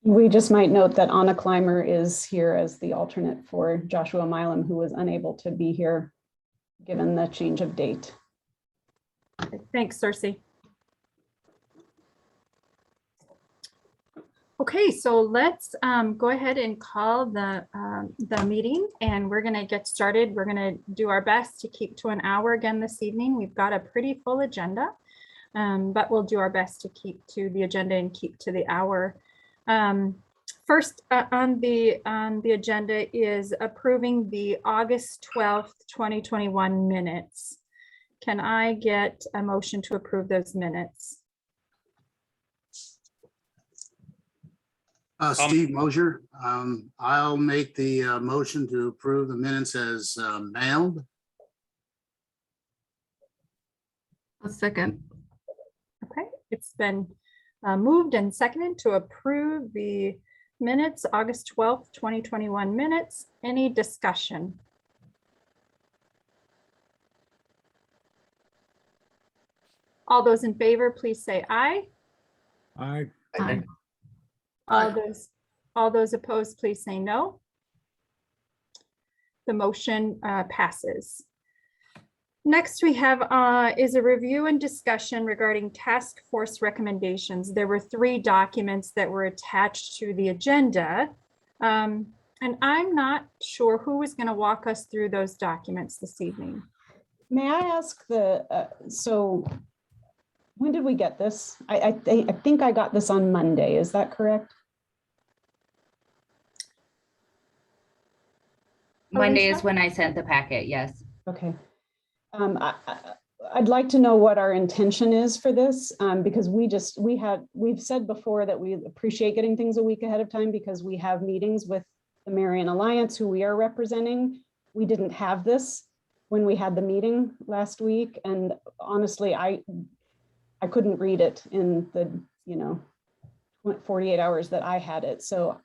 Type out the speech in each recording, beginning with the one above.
We just might note that Anna Clymer is here as the alternate for Joshua Milam, who was unable to be here given the change of date. Thanks, Cersei. Okay, so let's go ahead and call the meeting, and we're going to get started. We're going to do our best to keep to an hour again this evening. We've got a pretty full agenda, but we'll do our best to keep to the agenda and keep to the hour. First on the agenda is approving the August 12th, 2021 minutes. Can I get a motion to approve those minutes? Steve Mosier. I'll make the motion to approve the minutes as mailed. A second. Okay, it's been moved and seconded to approve the minutes, August 12th, 2021 minutes. Any discussion? All those in favor, please say aye. Aye. Aye. All those opposed, please say no. The motion passes. Next, we have is a review and discussion regarding task force recommendations. There were 3 documents that were attached to the agenda. And I'm not sure who is going to walk us through those documents this evening. May I ask so when did we get this? I think I got this on Monday. Is that correct? Monday is when I sent the packet, yes. Okay. I'd like to know what our intention is for this, because we've said before that we appreciate getting things a week ahead of time because we have meetings with the Marion Alliance, who we are representing. We didn't have this when we had the meeting last week, and honestly, I couldn't read it in the 48 hours that I had it. So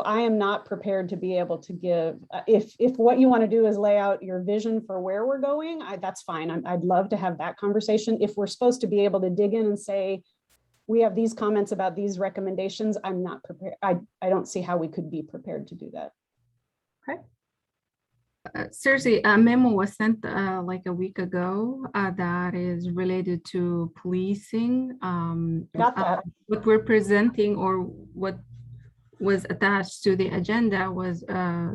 I am not prepared to be able to give, if what you want to do is lay out your vision for where we're going, that's fine. I'd love to have that conversation. If we're supposed to be able to dig in and say, we have these comments about these recommendations, I'm not prepared. I don't see how we could be prepared to do that. Okay. Seriously, a memo was sent like a week ago that is related to policing. Got that. What we're presenting or what was attached to the agenda was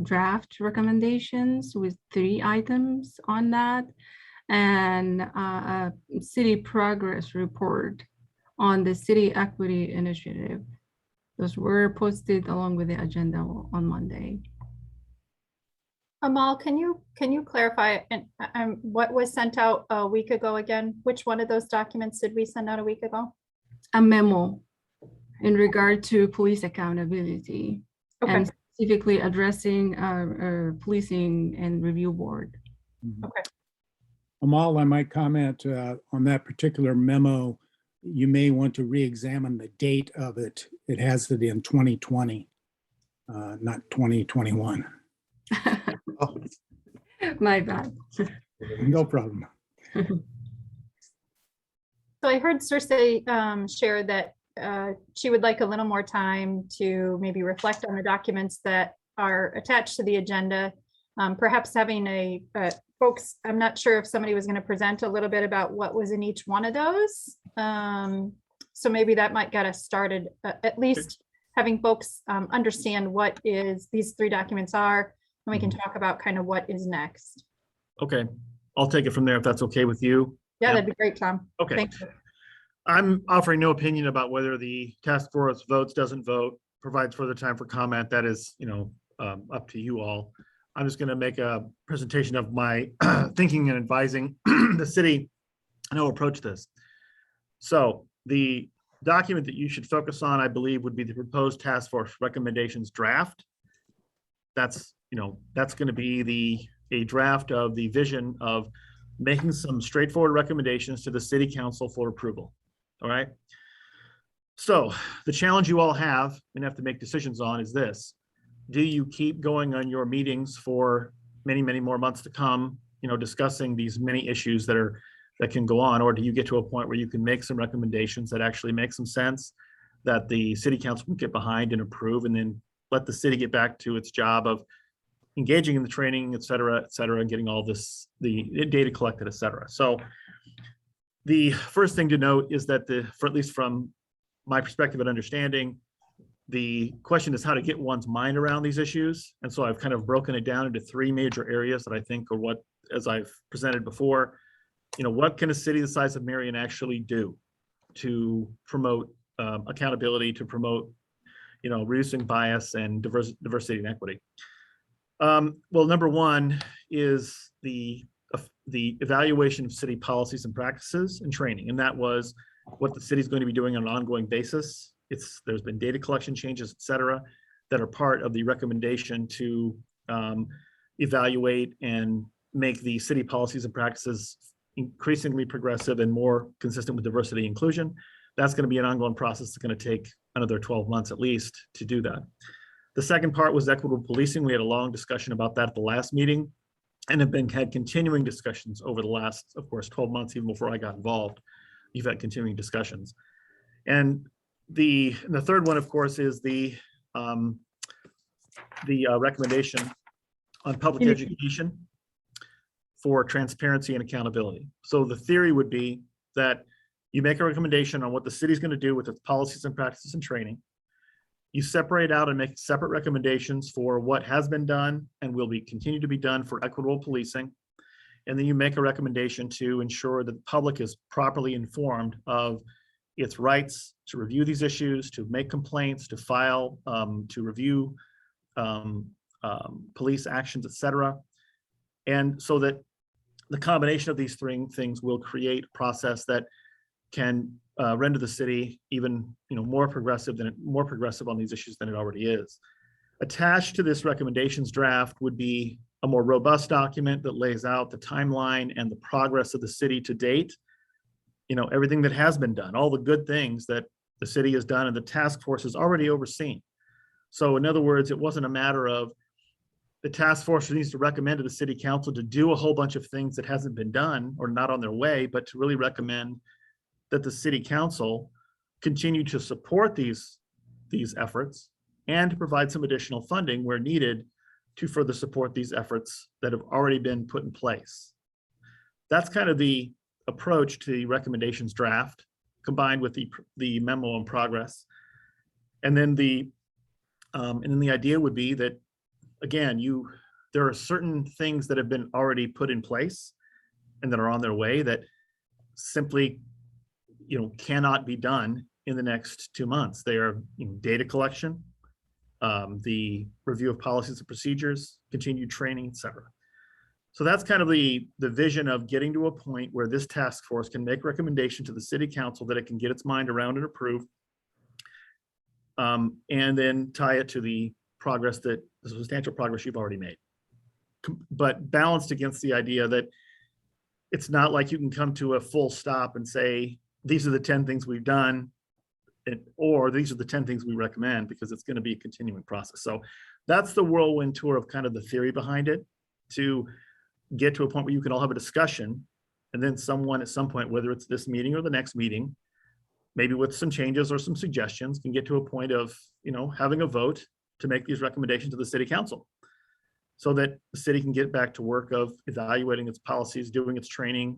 draft recommendations with 3 items on that, and a city progress report on the city equity initiative. Those were posted along with the agenda on Monday. Amal, can you clarify what was sent out a week ago again? Which one of those documents did we send out a week ago? A memo in regard to police accountability, Okay. and specifically addressing policing and review board. Okay. Amal, I might comment on that particular memo. You may want to re-examine the date of it. It has it in 2020, not 2021. Oh, My bad. No problem. So I heard Cersei share that she would like a little more time to maybe reflect on the documents that are attached to the agenda. Perhaps having folks, I'm not sure if somebody was going to present a little bit about what was in each one of those. So maybe that might get us started, at least having folks understand what these 3 documents are, and we can talk about kind of what is next. Okay, I'll take it from there if that's okay with you. Yeah, that'd be great, Tom. Okay. Thank you. I'm offering no opinion about whether the task force votes, doesn't vote, provides further time for comment. That is, up to you all. I'm just going to make a presentation of my thinking and advising the city on how to approach this. So the document that you should focus on, I believe, would be the proposed task force recommendations draft. That's going to be a draft of the vision of making some straightforward recommendations to the city council for approval. All right. So the challenge you all have and have to make decisions on is this: do you keep going on your meetings for many, many more months to come, discussing these many issues that can go on, or do you get to a point where you can make some recommendations that actually make some sense that the city council will get behind and approve, and then let the city get back to its job of engaging in the training, et cetera, and getting all this, the data collected, et cetera. So the first thing to note is that for at least from my perspective and understanding, the question is how to get one's mind around these issues. And so I've kind of broken it down into three major areas that I think are what, as I've presented before, what can a city the size of Marion actually do to promote accountability, to promote, reducing bias and diversity and equity. Well, number one is the evaluation of city policies and practices and training. And that was what the city's going to be doing on an ongoing basis. There's been data collection changes, et cetera, that are part of the recommendation to evaluate and make the city policies and practices increasingly progressive and more consistent with diversity and inclusion. That's going to be an ongoing process. It's going to take another 12 months at least to do that. The second part was equitable policing. We had a long discussion about that at the last meeting and have had continuing discussions over the last, of course, 12 months, even before I got involved. You've had continuing discussions. And the third one, of course, is the recommendation on public education for transparency and accountability. So the theory would be that you make a recommendation on what the city's going to do with its policies and practices and training. You separate out and make separate recommendations for what has been done and will be continued to be done for equitable policing. And then you make a recommendation to ensure that the public is properly informed of its rights to review these issues, to make complaints, to file, to review police actions, et cetera. And so that the combination of these three things will create a process that can render the city even more progressive on these issues than it already is. Attached to this recommendations draft would be a more robust document that lays out the timeline and the progress of the city to date. Everything that has been done, all the good things that the city has done and the task force has already overseen. So in other words, it wasn't a matter of the task force needs to recommend to the city council to do a whole bunch of things that hasn't been done or not on their way, but to really recommend that the city council continue to support these efforts and to provide some additional funding where needed to further support these efforts that have already been put in place. That's kind of the approach to the recommendations draft combined with the memo in progress. And then the idea would be that, again, there are certain things that have been already put in place and that are on their way that simply cannot be done in the next 2 months. They are data collection, the review of policies and procedures, continued training, et cetera. So that's kind of the vision of getting to a point where this task force can make recommendation to the city council that it can get its mind around and approve, and then tie it to the substantial progress you've already made. But balanced against the idea that it's not like you can come to a full stop and say, these are the 10 things we've done, or these are the 10 things we recommend, because it's going to be a continuing process. So that's the whirlwind tour of kind of the theory behind it, to get to a point where you can all have a discussion, and then someone at some point, whether it's this meeting or the next meeting, maybe with some changes or some suggestions, can get to a point of having a vote to make these recommendations to the city council, so that the city can get back to work of evaluating its policies, doing its training,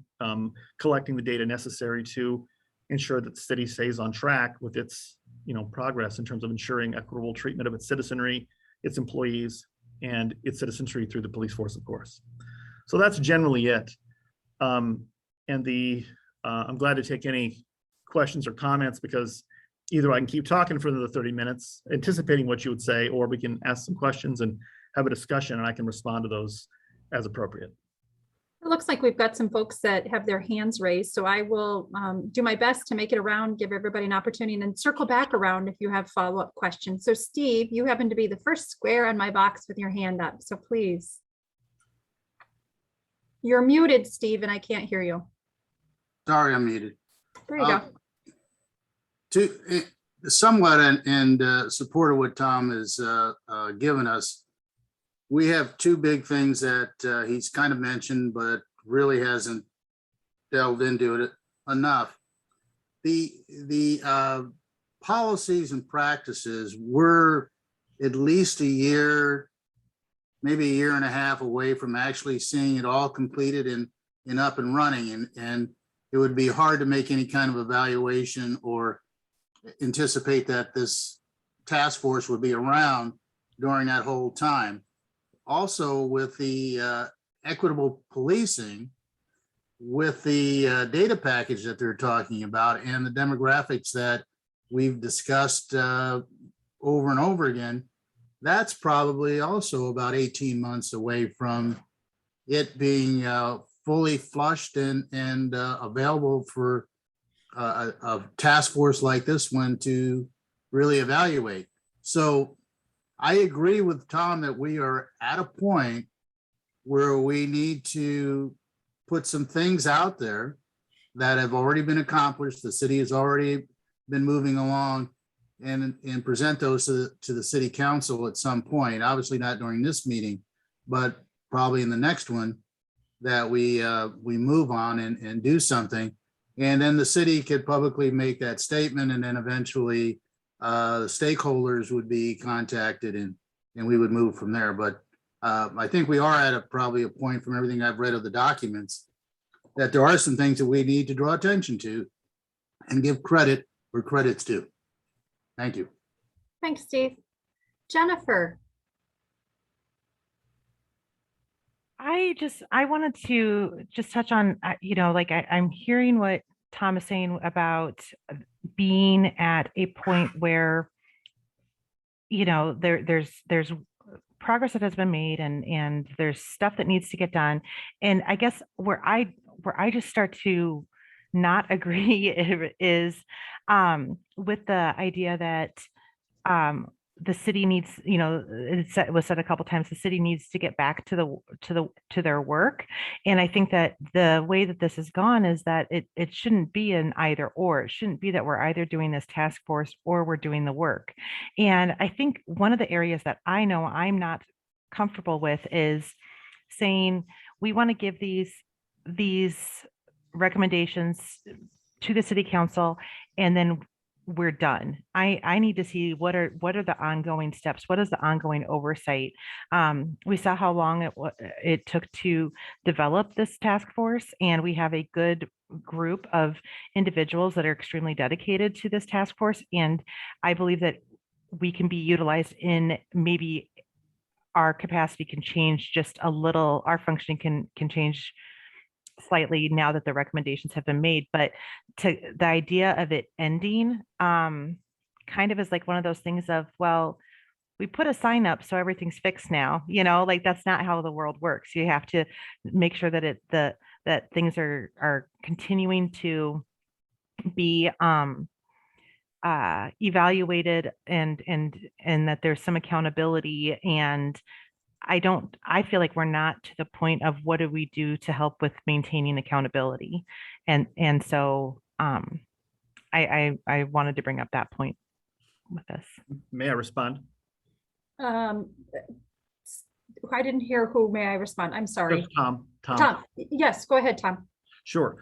collecting the data necessary to ensure that the city stays on track with its progress in terms of ensuring equitable treatment of its citizenry, its employees, and its citizenry through the police force, of course. So that's generally it. I'm glad to take any questions or comments, because either I can keep talking for another 30 minutes, anticipating what you would say, or we can ask some questions and have a discussion, and I can respond to those as appropriate. It looks like we've got some folks that have their hands raised, so I will do my best to make it around, give everybody an opportunity, and then circle back around if you have follow-up questions. So Steve, you happen to be the first square on my box with your hand up, so please. You're muted, Steve, and I can't hear you. Sorry, I'm muted. There you go. To somewhat in support of what Tom has given us, we have two big things that he's kind of mentioned, but really hasn't delved into it enough. The policies and practices, we're at least a year, maybe a year and a half away from actually seeing it all completed and up and running. And it would be hard to make any kind of evaluation or anticipate that this task force would be around during that whole time. Also, with the equitable policing, with the data package that they're talking about and the demographics that we've discussed over and over again, that's probably also about 18 months away from it being fully flushed and available for a task force like this one to really evaluate. So I agree with Tom that we are at a point where we need to put some things out there that have already been accomplished. The city has already been moving along, and present those to the city council at some point. Obviously not during this meeting, but probably in the next one, that we move on and do something. And then the city could publicly make that statement, and then eventually the stakeholders would be contacted, and we would move from there. But I think we are at probably a point, from everything I've read of the documents, that there are some things that we need to draw attention to and give credit where credit's due. Thank you. Thanks, Steve. Jennifer. I wanted to just touch on, like I'm hearing what Tom is saying about being at a point where, there's progress that has been made, and there's stuff that needs to get done. And I guess where I just start to not agree is with the idea that the city needs, it was said a couple times, the city needs to get back to their work. And I think that the way that this has gone is that it shouldn't be an either or. It shouldn't be that we're either doing this task force or we're doing the work. And I think one of the areas that I know I'm not comfortable with is saying we want to give these recommendations to the city council, and then we're done. I need to see what are the ongoing steps. What is the ongoing oversight? We saw how long it took to develop this task force, and we have a good group of individuals that are extremely dedicated to this task force. And I believe that we can be utilized in, maybe our capacity can change just a little. Our functioning can change slightly now that the recommendations have been made, but to the idea of it ending kind of is like one of those things of, well, we put a sign up, so everything's fixed now, like that's not how the world works. You have to make sure that that things are continuing to be evaluated, and that there's some accountability. And I feel like we're not to the point of what do we do to help with maintaining accountability. And so I wanted to bring up that point with this. May I respond? I didn't hear who. May I respond? I'm sorry. Just Tom. Tom. Yes, go ahead, Tom. Sure.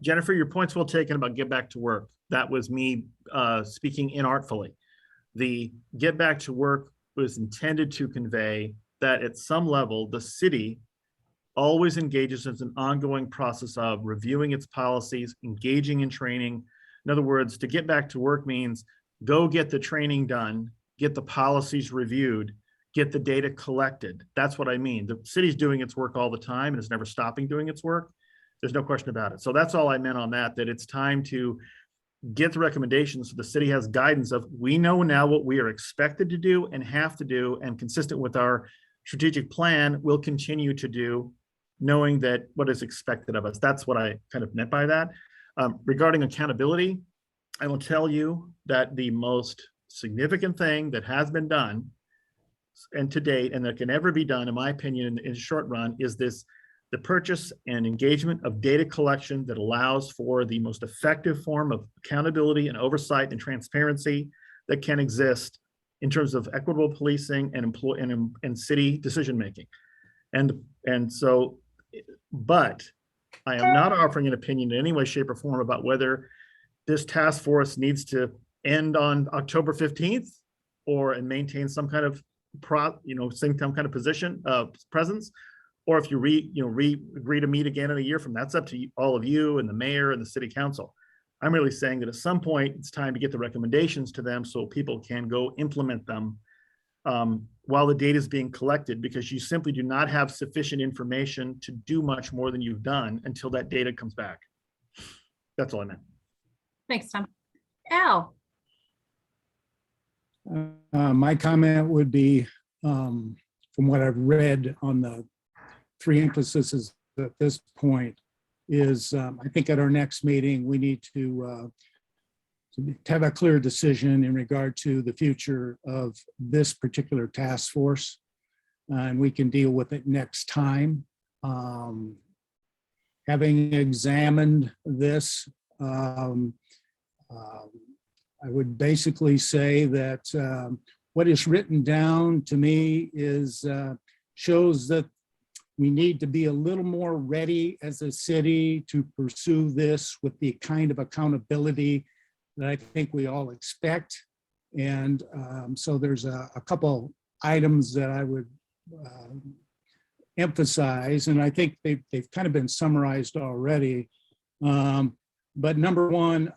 Jennifer, your point's well taken about get back to work. That was me speaking inartfully. The get back to work was intended to convey that at some level, the city always engages in an ongoing process of reviewing its policies, engaging in training. In other words, to get back to work means go get the training done, get the policies reviewed, get the data collected. That's what I mean. The city's doing its work all the time, and it's never stopping doing its work. There's no question about it. So that's all I meant on that it's time to get the recommendations so the city has guidance of, we know now what we are expected to do and have to do, and consistent with our strategic plan, we'll continue to do, knowing that what is expected of us. That's what I kind of meant by that. Regarding accountability, I will tell you that the most significant thing that has been done, and to date, and that can ever be done, in my opinion, in the short run, is the purchase and engagement of data collection that allows for the most effective form of accountability and oversight and transparency that can exist in terms of equitable policing and city decision-making. And so, but I am not offering an opinion in any way, shape, or form about whether this task force needs to end on October 15th and maintain some kind of some kind of position, presence, or if you agree to meet again in a year from that's up to all of you and the mayor and the city council. I'm really saying that at some point it's time to get the recommendations to them so people can go implement them while the data is being collected, because you simply do not have sufficient information to do much more than you've done until that data comes back. That's all I meant. Thanks, Tom. Al. My comment would be, from what I've read on the three emphases at this point, is I think at our next meeting, we need to have a clear decision in regard to the future of this particular task force. And we can deal with it next time. Having examined this, I would basically say that what is written down to me is shows that we need to be a little more ready as a city to pursue this with the kind of accountability that I think we all expect. And so there's a couple items that I would emphasize, and I think they've kind of been summarized already. But number one,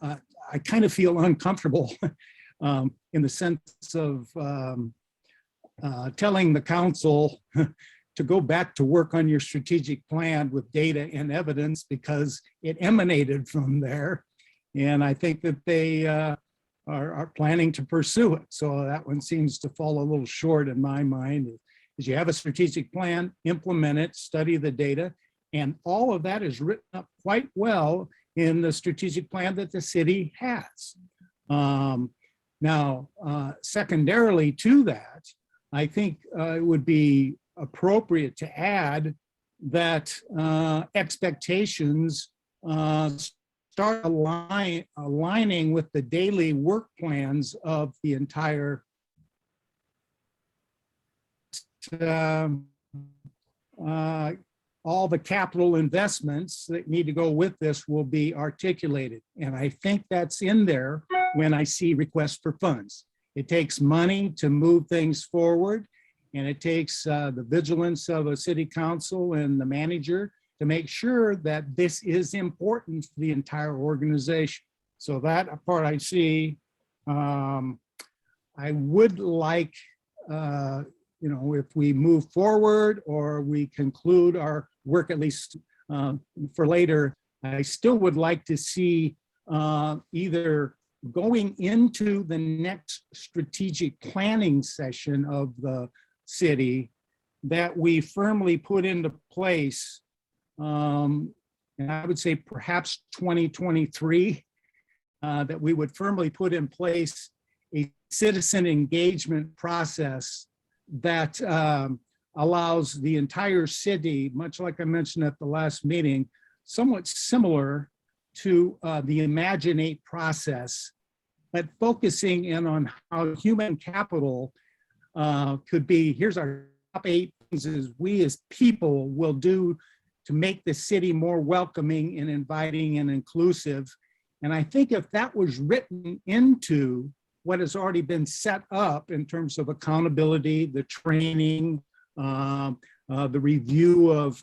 I kind of feel uncomfortable in the sense of telling the council to go back to work on your strategic plan with data and evidence, because it emanated from there. And I think that they are planning to pursue it. So that one seems to fall a little short in my mind. Is you have a strategic plan, implement it, study the data, and all of that is written up quite well in the strategic plan that the city has. Now, secondarily to that, I think it would be appropriate to add that expectations start aligning with the daily work plans of the entire all the capital investments that need to go with this will be articulated. And I think that's in there when I see requests for funds. It takes money to move things forward, and it takes the vigilance of a city council and the manager to make sure that this is important for the entire organization. So that part I see. I would like, if we move forward or we conclude our work, at least for later, I still would like to see either going into the next strategic planning session of the city that we firmly put into place, and I would say perhaps 2023, that we would firmly put in place a citizen engagement process that allows the entire city, much like I mentioned at the last meeting, somewhat similar to the Imaginate process, but focusing in on how human capital could be, here's our top 8 things is we as people will do to make the city more welcoming and inviting and inclusive. And I think if that was written into what has already been set up in terms of accountability, the training, the review of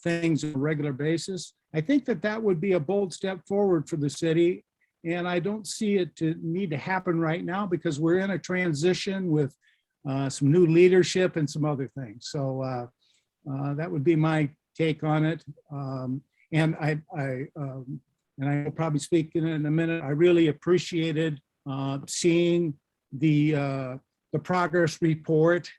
things on a regular basis, I think that that would be a bold step forward for the city. And I don't see it to need to happen right now because we're in a transition with some new leadership and some other things. So that would be my take on it. And I will probably speak in a minute. I really appreciated seeing the progress report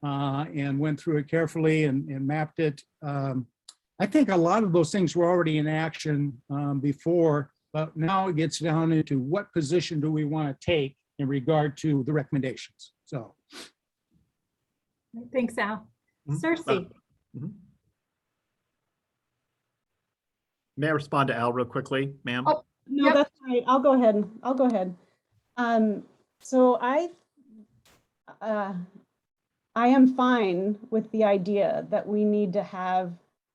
and went through it carefully and mapped it. I think a lot of those things were already in action before, but now it gets down into what position do we want to take in regard to the recommendations. So. Thanks, Al. Mhm. Cersei. Mhm. May I respond to Al real quickly, ma'am? Oh, No, Yep. that's right. I'll go ahead. So I am fine with the idea that we need to have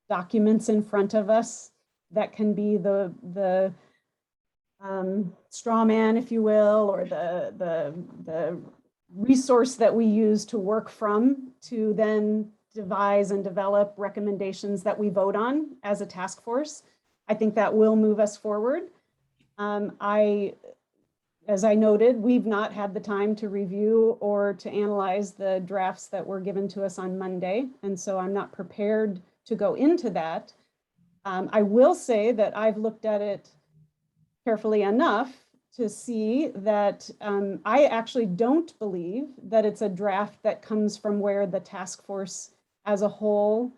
documents in front of us that can be the straw man, if you will, or the resource that we use to work from to then devise and develop recommendations that we vote on as a task force. I think that will move us forward. As I noted, we've not had the time to review or to analyze the drafts that were given to us on Monday. And so I'm not prepared to go into that. I will say that I've looked at it carefully enough to see that I actually don't believe that it's a draft that comes from where the task force as a whole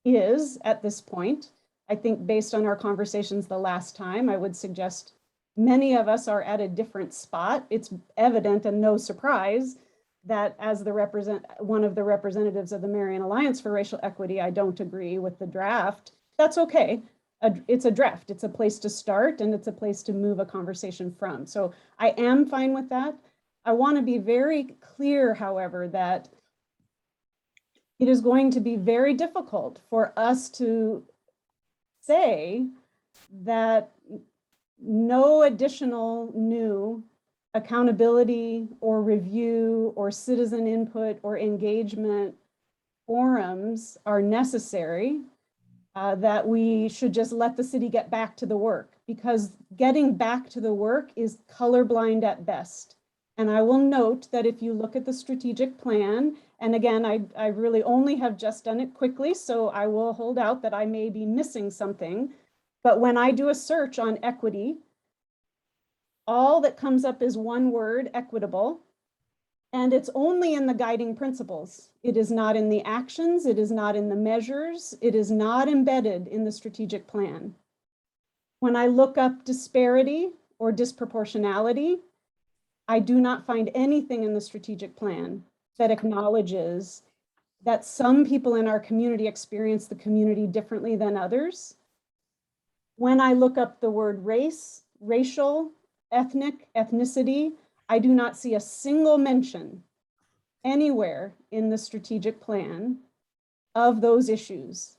is at this point. I think based on our conversations the last time, I would suggest many of us are at a different spot. It's evident and no surprise that as one of the representatives of the Marion Alliance for Racial Equity, I don't agree with the draft. That's okay. It's a draft. It's a place to start and it's a place to move a conversation from. So I am fine with that. I want to be very clear, however, that it is going to be very difficult for us to say that no additional new accountability or review or citizen input or engagement forums are necessary, that we should just let the city get back to the work, because getting back to the work is colorblind at best. And I will note that if you look at the strategic plan, and again, I really only have just done it quickly, so I will hold out that I may be missing something. But when I do a search on equity, all that comes up is one word, equitable, and it's only in the guiding principles. It is not in the actions, it is not in the measures, it is not embedded in the strategic plan. When I look up disparity or disproportionality, I do not find anything in the strategic plan that acknowledges that some people in our community experience the community differently than others. When I look up the word race, racial, ethnic, ethnicity, I do not see a single mention anywhere in the strategic plan of those issues.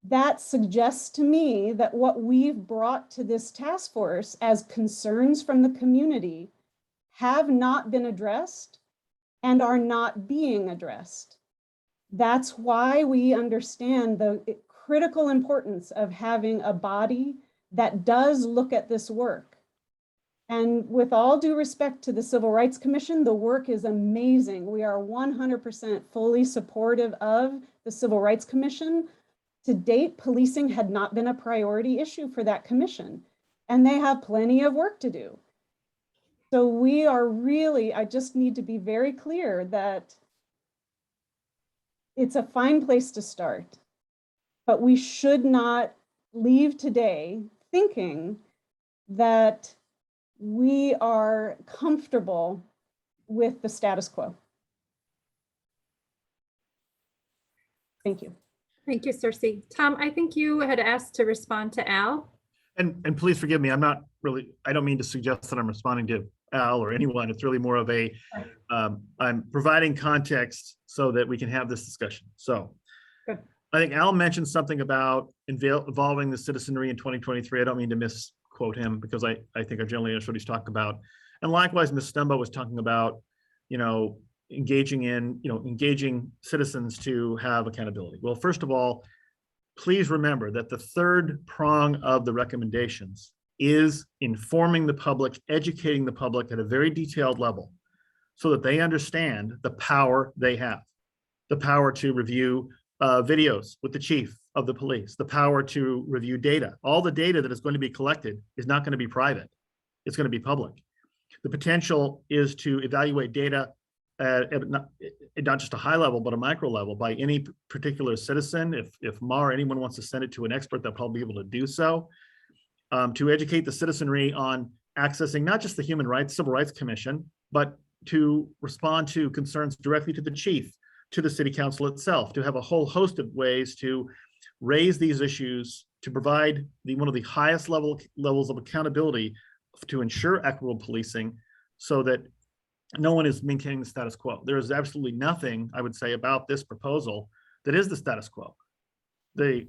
That suggests to me that what we've brought to this task force as concerns from the community have not been addressed and are not being addressed. That's why we understand the critical importance of having a body that does look at this work. And with all due respect to the Civil Rights Commission, the work is amazing. We are 100% fully supportive of the Civil Rights Commission. To date, policing had not been a priority issue for that commission, and they have plenty of work to do. So we are really, I just need to be very clear that it's a fine place to start, but we should not leave today thinking that we are comfortable with the status quo. Thank you. Thank you, Cersei. Tom, I think you had asked to respond to Al. And please forgive me, I don't mean to suggest that I'm responding to Al or anyone. It's really more of a, I'm providing context so that we can have this discussion. So Good. I think Al mentioned something about involving the citizenry in 2023. I don't mean to misquote him because I think I generally understood what he's talking about. And likewise, Ms. Stumbo was talking about, engaging citizens to have accountability. Well, first of all, please remember that the third prong of the recommendations is informing the public, educating the public at a very detailed level so that they understand the power they have, the power to review videos with the chief of the police, the power to review data. All the data that is going to be collected is not going to be private. It's going to be public. The potential is to evaluate data at not just a high level, but a micro level by any particular citizen. If MAR or anyone wants to send it to an expert, they'll probably be able to do so. To educate the citizenry on accessing not just the Civil Rights Commission, but to respond to concerns directly to the chief, to the city council itself, to have a whole host of ways to raise these issues, to provide one of the highest levels of accountability to ensure equitable policing so that no one is maintaining the status quo. There is absolutely nothing, I would say, about this proposal that is the status quo. The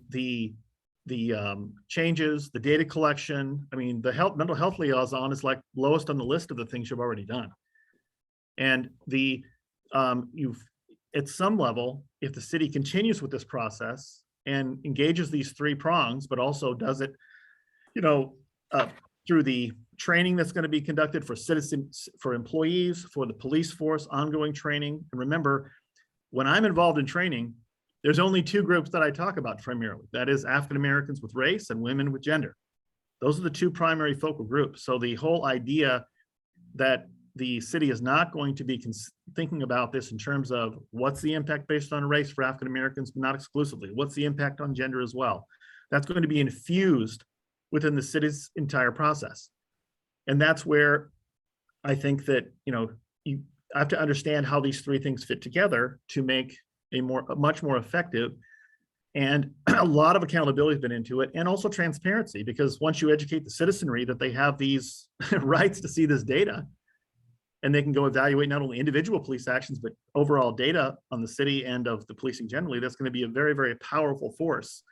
changes, the data collection. I mean, the mental health liaison is like lowest on the list of the things you've already done. And at some level, if the city continues with this process and engages these three prongs, but also does it, through the training that's going to be conducted for citizens, for employees, for the police force, ongoing training. And remember, when I'm involved in training, there's only two groups that I talk about primarily. That is African Americans with race and women with gender. Those are the two primary focal groups. So the whole idea that the city is not going to be thinking about this in terms of what's the impact based on race for African Americans, but not exclusively. What's the impact on gender as well? That's going to be infused within the city's entire process. And that's where I think that, you have to understand how these three things fit together to make a much more effective, and a lot of accountability has been into it, and also transparency, because once you educate the citizenry that they have these rights to see this data, and they can go evaluate not only individual police actions, but overall data on the city and of the policing generally, that's going to be a very, very powerful force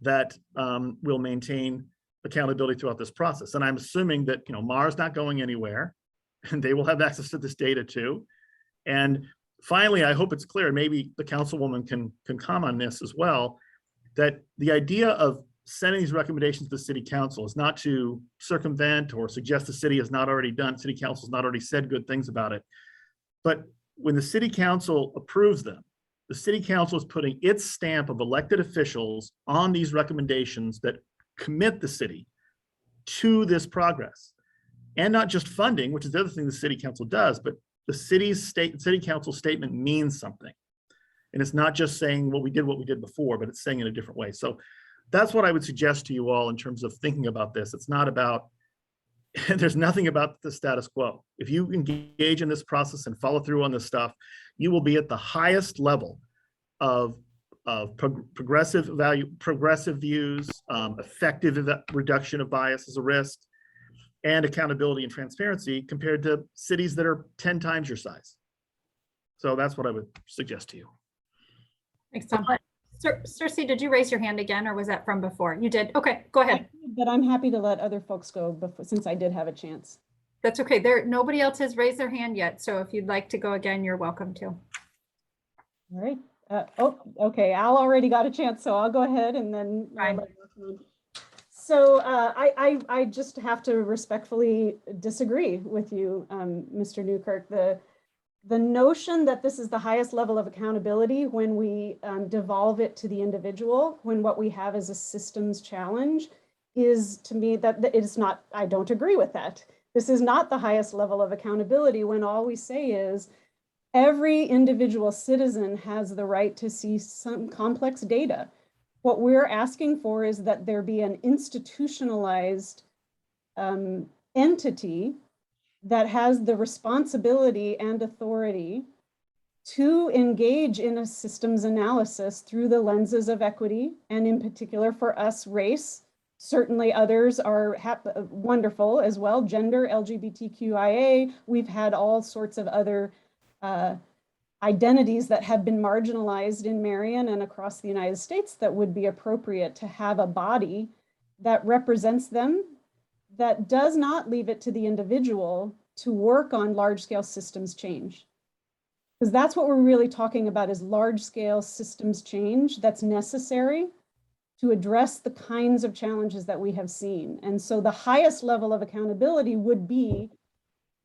that will maintain accountability throughout this process. And I'm assuming that, MAR's not going anywhere, and they will have access to this data too. And finally, I hope it's clear, maybe the councilwoman can comment on this as well, that the idea of sending these recommendations to the city council is not to circumvent or suggest the city has not already done, city council has not already said good things about it. But when the city council approves them, the city council is putting its stamp of elected officials on these recommendations that commit the city to this progress. And not just funding, which is the other thing the city council does, but the city council statement means something. And it's not just saying, well, we did what we did before, but it's saying it in a different way. So that's what I would suggest to you all in terms of thinking about this. It's not about, there's nothing about the status quo. If you engage in this process and follow through on this stuff, you will be at the highest level of progressive views, effective reduction of bias as a risk, and accountability and transparency compared to cities that are 10 times your size. So that's what I would suggest to you. Thanks, Tom. Cersei, did you raise your hand again, or was that from before? You did. Okay, go ahead. But I'm happy to let other folks go before, since I did have a chance. That's okay. Nobody else has raised their hand yet. So if you'd like to go again, you're welcome to. All right. Okay. Al already got a chance, so I'll go ahead and then. So I just have to respectfully disagree with you, Mr. Newkirk. The notion that this is the highest level of accountability when we devolve it to the individual, when what we have is a systems challenge, is, to me, that it is not, I don't agree with that. This is not the highest level of accountability when all we say is every individual citizen has the right to see some complex data. What we're asking for is that there be an institutionalized entity that has the responsibility and authority to engage in a systems analysis through the lenses of equity, and in particular for us, race. Certainly others are wonderful as well, gender, LGBTQIA. We've had all sorts of other identities that have been marginalized in Marion and across the United States that would be appropriate to have a body that represents them, that does not leave it to the individual to work on large-scale systems change. Because that's what we're really talking about, is large-scale systems change that's necessary to address the kinds of challenges that we have seen. And so the highest level of accountability would be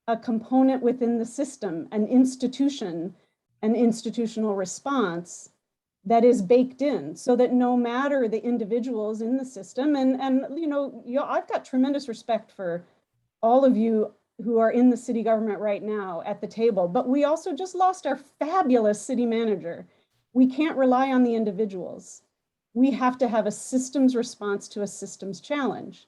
a component within the system, an institution, an institutional response that is baked in, so that no matter the individuals in the system, and I've got tremendous respect for all of you who are in the city government right now at the table, but we also just lost our fabulous city manager. We can't rely on the individuals. We have to have a systems response to a systems challenge.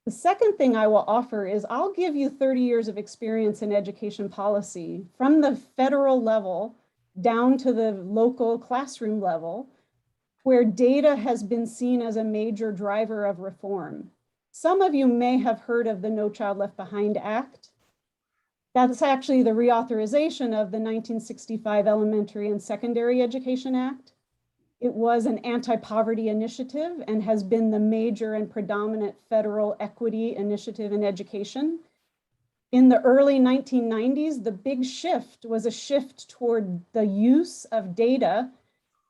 The second thing I will offer is I'll give you 30 years of experience in education policy from the federal level down to the local classroom level, where data has been seen as a major driver of reform. Some of you may have heard of the No Child Left Behind Act. That's actually the reauthorization of the 1965 Elementary and Secondary Education Act. It was an anti-poverty initiative and has been the major and predominant federal equity initiative in education. In the early 1990s, the big shift was a shift toward the use of data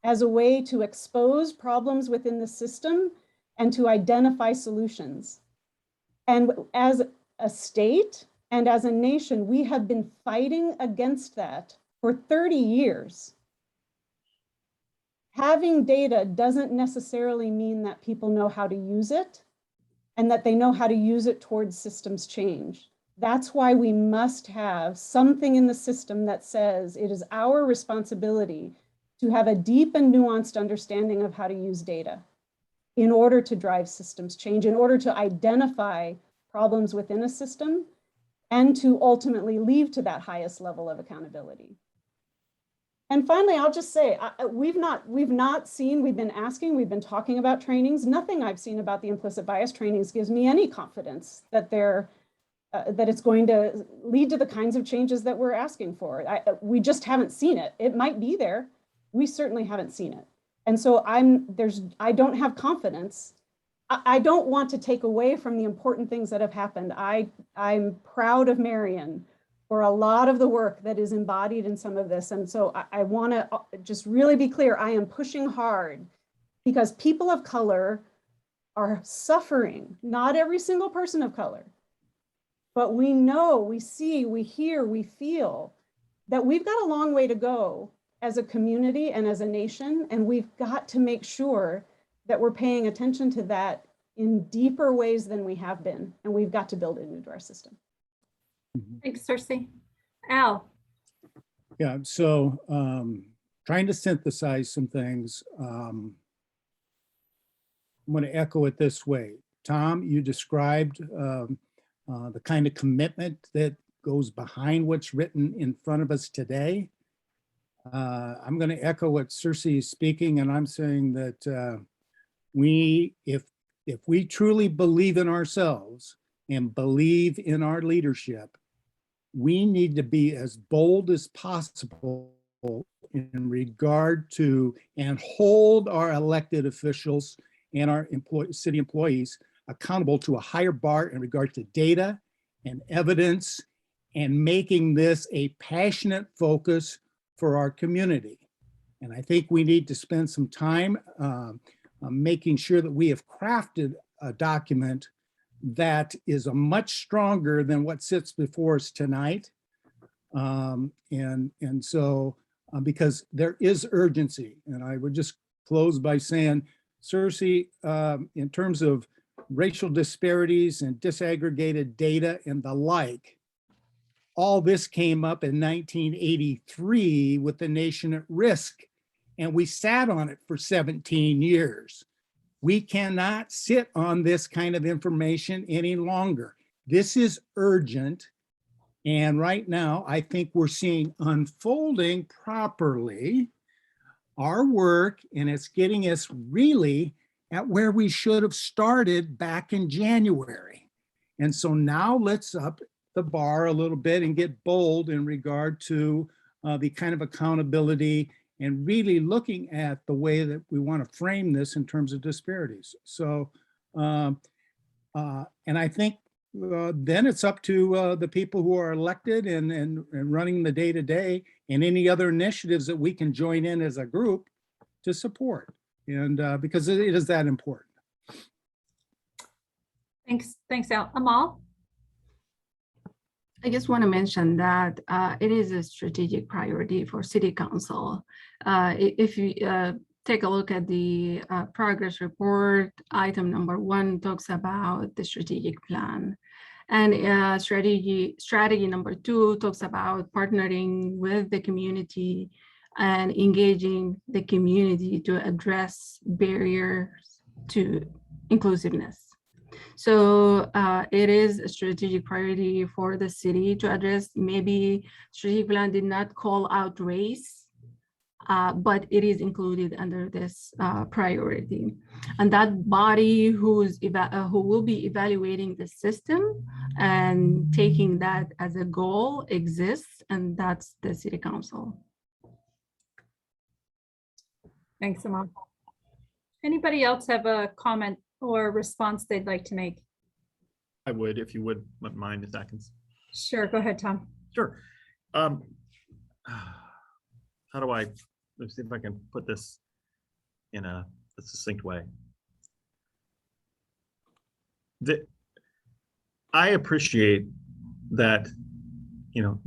as a way to expose problems within the system and to identify solutions. And as a state and as a nation, we have been fighting against that for 30 years. Having data doesn't necessarily mean that people know how to use it and that they know how to use it towards systems change. That's why we must have something in the system that says it is our responsibility to have a deep and nuanced understanding of how to use data in order to drive systems change, in order to identify problems within a system, and to ultimately lead to that highest level of accountability. And finally, I'll just say, we've been asking, we've been talking about trainings. Nothing I've seen about the implicit bias trainings gives me any confidence that that it's going to lead to the kinds of changes that we're asking for. We just haven't seen it. It might be there. We certainly haven't seen it. And so I don't have confidence. I don't want to take away from the important things that have happened. I'm proud of Marion for a lot of the work that is embodied in some of this. And so I want to just really be clear. I am pushing hard because people of color are suffering, not every single person of color. But we know, we see, we hear, we feel that we've got a long way to go as a community and as a nation, and we've got to make sure that we're paying attention to that in deeper ways than we have been, and we've got to build it into our system. Thanks, Cersei. Al. Yeah, so trying to synthesize some things. I'm going to echo it this way. Tom, you described the kind of commitment that goes behind what's written in front of us today. I'm going to echo what Cersei is speaking, and I'm saying that if we truly believe in ourselves and believe in our leadership, we need to be as bold as possible in regard to and hold our elected officials and our city employees accountable to a higher bar in regard to data and evidence and making this a passionate focus for our community. And I think we need to spend some time making sure that we have crafted a document that is a much stronger than what sits before us tonight. Because there is urgency. And I would just close by saying, Cersei, in terms of racial disparities and disaggregated data and the like, all this came up in 1983 with the nation at risk, and we sat on it for 17 years. We cannot sit on this kind of information any longer. This is urgent. And right now, I think we're seeing unfolding properly our work, and it's getting us really at where we should have started back in January. And so now let's up the bar a little bit and get bold in regard to the kind of accountability and really looking at the way that we want to frame this in terms of disparities. So, and I think then it's up to the people who are elected and running the day-to-day and any other initiatives that we can join in as a group to support. And because it is that important. Thanks, Al. Amal? I just want to mention that it is a strategic priority for City Council. If you take a look at the progress report, item number 1 talks about the strategic plan. And strategy number 2 talks about partnering with the community and engaging the community to address barriers to inclusiveness. So it is a strategic priority for the city to address. Maybe strategic plan did not call out race, but it is included under this priority. And that body who will be evaluating the system and taking that as a goal exists, and that's the City Council. Thanks, Amal. Anybody else have a comment or response they'd like to make? I would, if you wouldn't mind a second. Sure, go ahead, Tom. Sure. How do let's see if I can put this in a succinct way. I appreciate that,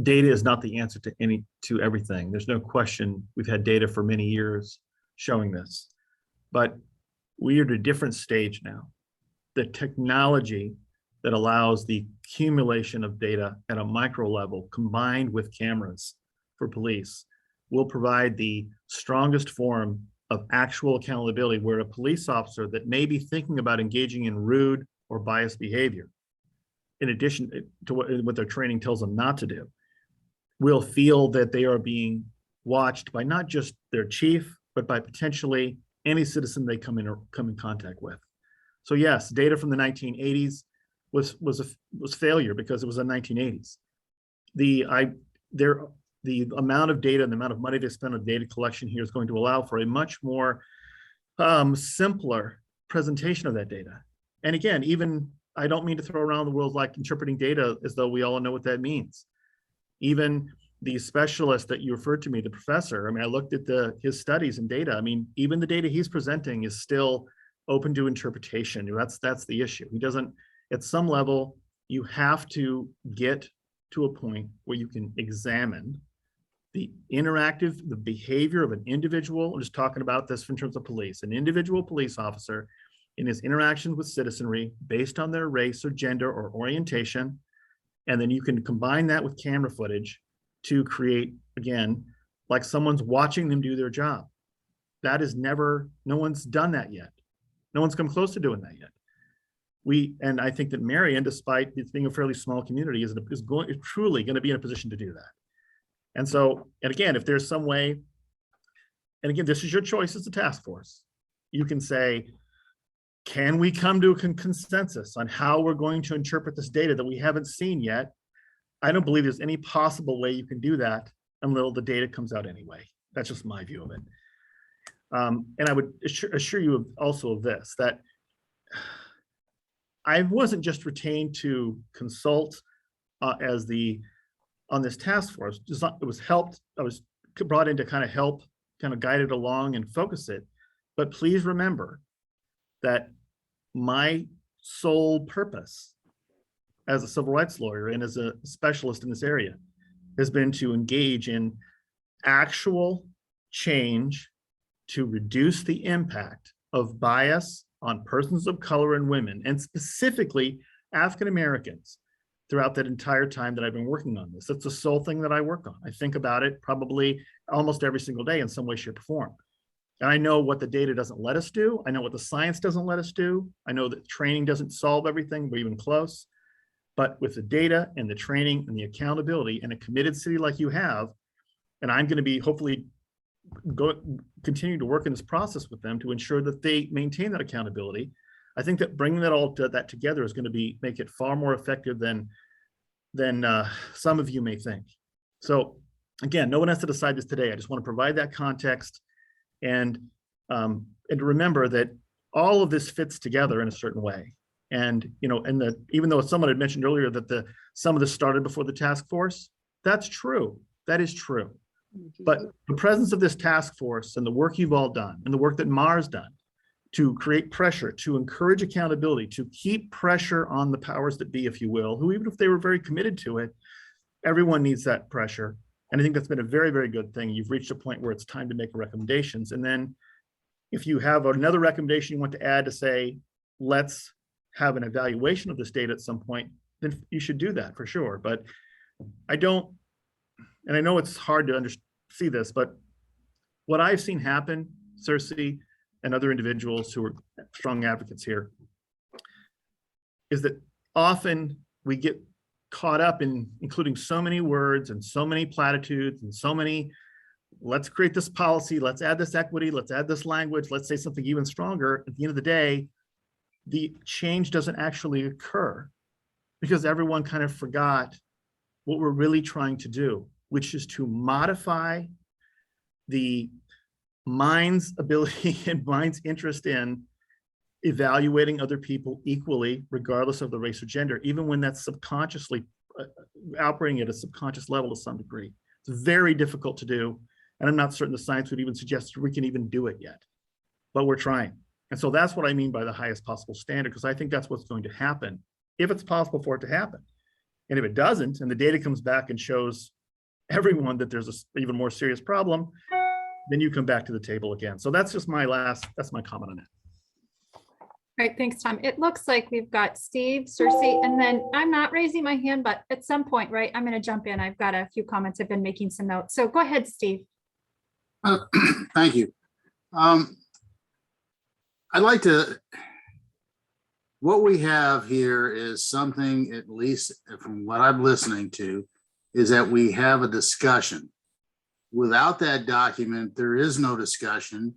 data is not the answer to everything. There's no question. We've had data for many years showing this, but we are at a different stage now. The technology that allows the accumulation of data at a micro level combined with cameras for police will provide the strongest form of actual accountability, where a police officer that may be thinking about engaging in rude or biased behavior, in addition to what their training tells them not to do, will feel that they are being watched by not just their chief, but by potentially any citizen they come in contact with. So yes, data from the 1980s was failure because it was the 1980s. The amount of data and the amount of money they spend on data collection here is going to allow for a much more simpler presentation of that data. And again, I don't mean to throw around the world like interpreting data as though we all know what that means. Even the specialist that you referred to me, the professor, I looked at his studies and data. Even the data he's presenting is still open to interpretation. That's the issue. He doesn't, at some level, you have to get to a point where you can examine the behavior of an individual. I'm just talking about this in terms of police, an individual police officer in his interactions with citizenry based on their race or gender or orientation. And then you can combine that with camera footage to create, again, like someone's watching them do their job. That is no one's done that yet. No one's come close to doing that yet. And I think that Marion, despite it being a fairly small community, is truly going to be in a position to do that. And so, and again, if there's some way, and again, this is your choice as a task force, you can say, can we come to a consensus on how we're going to interpret this data that we haven't seen yet? I don't believe there's any possible way you can do that until the data comes out anyway. That's just my view of it. And I would assure you also of this, that I wasn't just retained to consult on this task force. It was helped. I was brought in to kind of help, kind of guide it along and focus it. But please remember that my sole purpose as a civil rights lawyer and as a specialist in this area has been to engage in actual change to reduce the impact of bias on persons of color and women, and specifically African Americans, throughout that entire time that I've been working on this. That's the sole thing that I work on. I think about it probably almost every single day in some way, shape, or form. And I know what the data doesn't let us do. I know what the science doesn't let us do. I know that training doesn't solve everything, we're even close. But with the data and the training and the accountability and a committed city like you have, and I'm going to be hopefully continue to work in this process with them to ensure that they maintain that accountability. I think that bringing that together is going to make it far more effective than some of you may think. So again, no one has to decide this today. I just want to provide that context and to remember that all of this fits together in a certain way. And even though someone had mentioned earlier that some of this started before the task force, that's true. That is true. But the presence of this task force and the work you've all done and the work that Mar's done to create pressure, to encourage accountability, to keep pressure on the powers that be, if you will, who, even if they were very committed to it, everyone needs that pressure. And I think that's been a very, very good thing. You've reached a point where it's time to make recommendations. And then if you have another recommendation you want to add to say, let's have an evaluation of this data at some point, then you should do that for sure. But I don't, and I know it's hard to see this, but what I've seen happen, Cersei and other individuals who are strong advocates here, is that often we get caught up in including so many words and so many platitudes and so many, let's create this policy, let's add this equity, let's add this language, let's say something even stronger. At the end of the day, the change doesn't actually occur because everyone kind of forgot what we're really trying to do, which is to modify the mine's ability and mine's interest in evaluating other people equally, regardless of the race or gender, even when that's subconsciously operating at a subconscious level to some degree. It's very difficult to do. And I'm not certain the science would even suggest we can even do it yet, but we're trying. And so that's what I mean by the highest possible standard, because I think that's what's going to happen if it's possible for it to happen. And if it doesn't, and the data comes back and shows everyone that there's an even more serious problem, then you come back to the table again. So that's just that's my comment on that. All right, thanks, Tom. It looks like we've got Steve, Cersei, and then I'm not raising my hand, but at some point, right, I'm going to jump in. I've got a few comments. I've been making some notes. So go ahead, Steve. Thank you. I'd like to, what we have here is something, at least from what I'm listening to, is that we have a discussion. Without that document, there is no discussion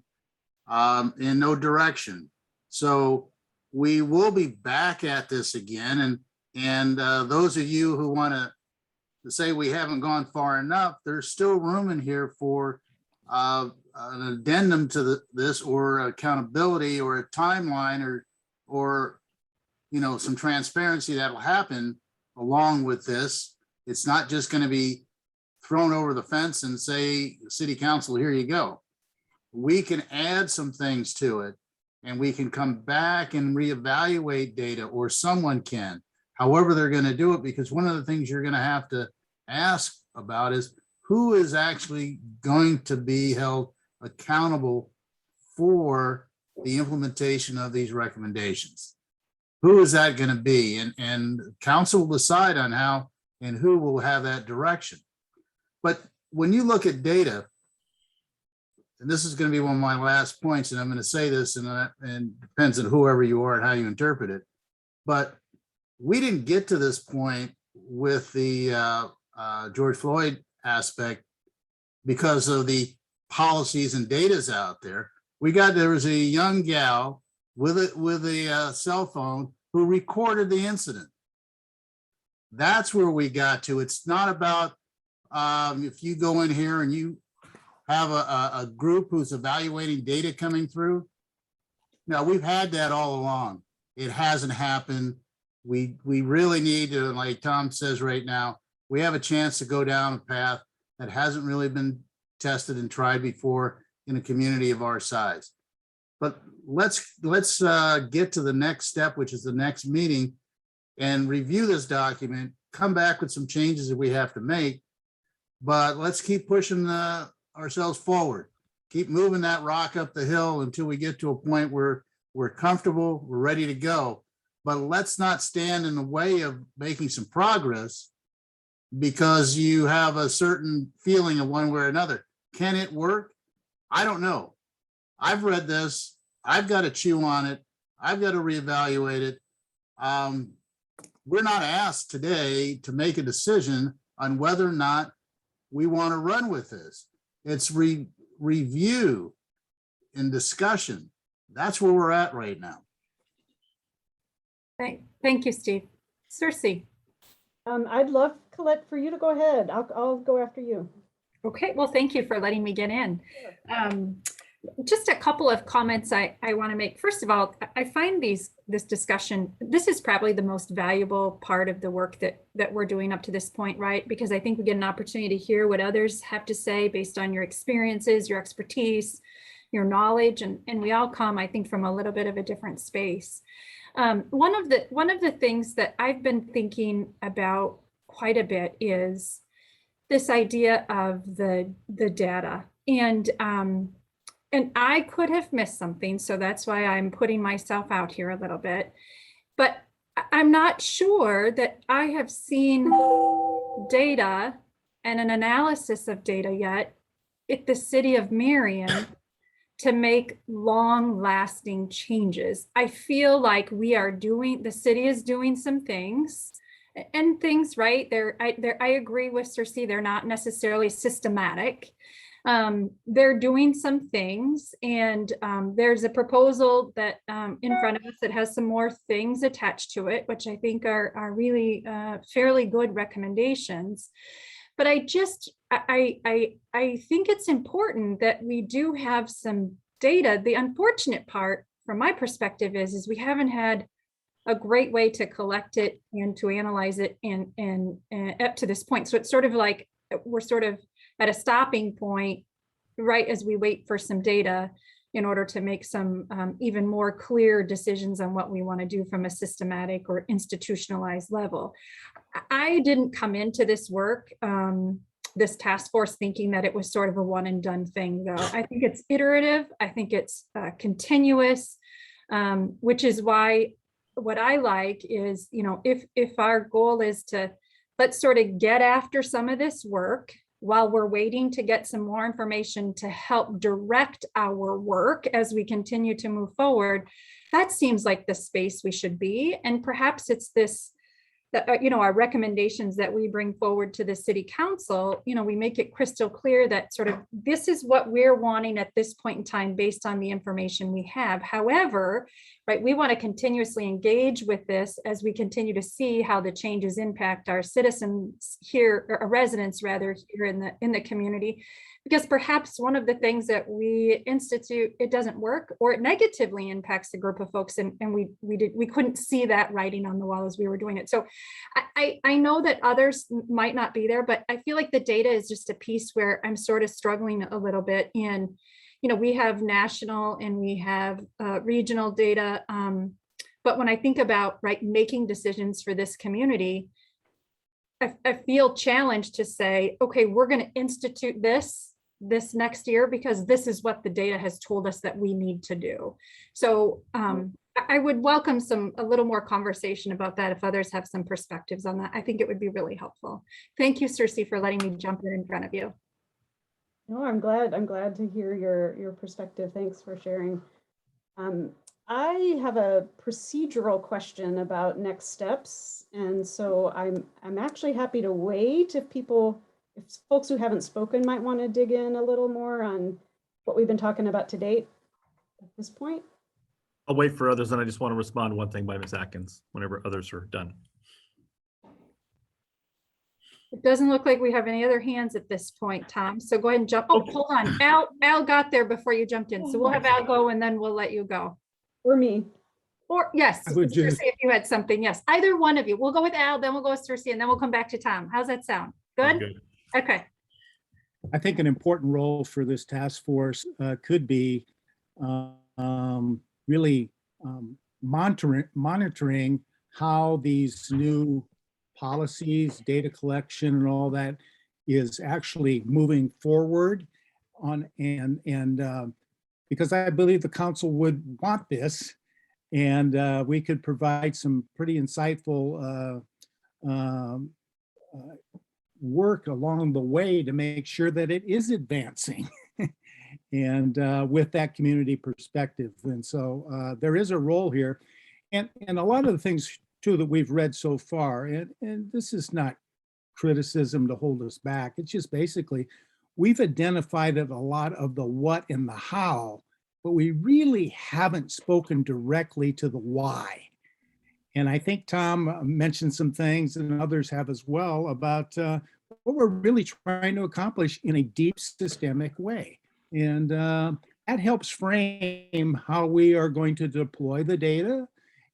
and no direction. So we will be back at this again. And those of you who want to say we haven't gone far enough, there's still room in here for an addendum to this, or accountability, or a timeline, or you know, some transparency that'll happen along with this. It's not just going to be thrown over the fence and say, City Council, here you go. We can add some things to it, and we can come back and reevaluate data, or someone can, however they're going to do it, because one of the things you're going to have to ask about is who is actually going to be held accountable for the implementation of these recommendations. Who is that going to be? And council will decide on how and who will have that direction. But when you look at data, and this is going to be one of my last points, and I'm going to say this, and depends on whoever you are and how you interpret it, but we didn't get to this point with the George Floyd aspect because of the policies and data's out there. There was a young gal with a cell phone who recorded the incident. That's where we got to. It's not about if you go in here and you have a group who's evaluating data coming through. No, we've had that all along. It hasn't happened. We really need to, like Tom says right now, we have a chance to go down a path that hasn't really been tested and tried before in a community of our size. But let's get to the next step, which is the next meeting, and review this document, come back with some changes that we have to make, but let's keep pushing ourselves forward. Keep moving that rock up the hill until we get to a point where we're comfortable, we're ready to go. But let's not stand in the way of making some progress because you have a certain feeling of one way or another. Can it work? I don't know. I've read this. I've got to chew on it. I've got to reevaluate it. We're not asked today to make a decision on whether or not we want to run with this. It's review and discussion. That's where we're at right now. Thank you, Steve. Cersei. I'd love, Colette, for you to go ahead. I'll go after you. Okay, well, thank you for letting me get in. Just a couple of comments I want to make. First of all, I find this discussion, this is probably the most valuable part of the work that we're doing up to this point, right? Because I think we get an opportunity to hear what others have to say based on your experiences, your expertise, your knowledge, and we all come, I think, from a little bit of a different space. One of the things that I've been thinking about quite a bit is this idea of the data, and I could have missed something, so that's why I'm putting myself out here a little bit. But I'm not sure that I have seen data and an analysis of data yet at the city of Marion to make long-lasting changes. I feel like the city is doing some things, and things, right? I agree with Cersei, they're not necessarily systematic. They're doing some things, and there's a proposal that in front of us that has some more things attached to it, which I think are really fairly good recommendations. But I think it's important that we do have some data. The unfortunate part from my perspective is we haven't had a great way to collect it and to analyze it and up to this point. So it's sort of like we're sort of at a stopping point right as we wait for some data in order to make some even more clear decisions on what we want to do from a systematic or institutionalized level. I didn't come into this work, this task force, thinking that it was sort of a one and done thing, though. I think it's iterative. I think it's continuous, which is why what I like is, if our goal is to let's sort of get after some of this work while we're waiting to get some more information to help direct our work as we continue to move forward, that seems like the space we should be. And perhaps it's this, our recommendations that we bring forward to the city council, we make it crystal clear that sort of this is what we're wanting at this point in time based on the information we have. However, right, we want to continuously engage with this as we continue to see how the changes impact our citizens here, or residents rather, here in the community. Because perhaps one of the things that we institute, it doesn't work, or it negatively impacts a group of folks, and we couldn't see that writing on the wall as we were doing it. So I know that others might not be there, but I feel like the data is just a piece where I'm sort of struggling a little bit in, we have national and we have regional data, but when I think about making decisions for this community, I feel challenged to say, okay, we're going to institute this next year because this is what the data has told us that we need to do. So I would welcome a little more conversation about that if others have some perspectives on that. I think it would be really helpful. Thank you, Circe, for letting me jump in front of you. No, I'm glad to hear your perspective. Thanks for sharing. I have a procedural question about next steps. And so I'm actually happy to wait if folks who haven't spoken might want to dig in a little more on what we've been talking about to date at this point. I'll wait for others, and I just want to respond to one thing by Ms. Atkins whenever others are done. It doesn't look like we have any other hands at this point, Tom. So go ahead and jump. Oh, hold on. Al got there before you jumped in. So we'll have Al go and then we'll let you go. Or me. Or yes, I would Circe, just- if you had something. Yes, either one of you. We'll go with Al, then we'll go with Circe, and then we'll come back to Tom. How's that sound? Good? Good. Okay. I think an important role for this task force could be really monitoring how these new policies, data collection and all that is actually moving forward on, and because I believe the council would want this, and we could provide some pretty insightful work along the way to make sure that it is advancing and with that community perspective. And so there is a role here, and a lot of the things too that we've read so far, and this is not criticism to hold us back. It's just basically we've identified a lot of the what and the how, but we really haven't spoken directly to the why. And I think Tom mentioned some things, and others have as well, about what we're really trying to accomplish in a deep systemic way. And that helps frame how we are going to deploy the data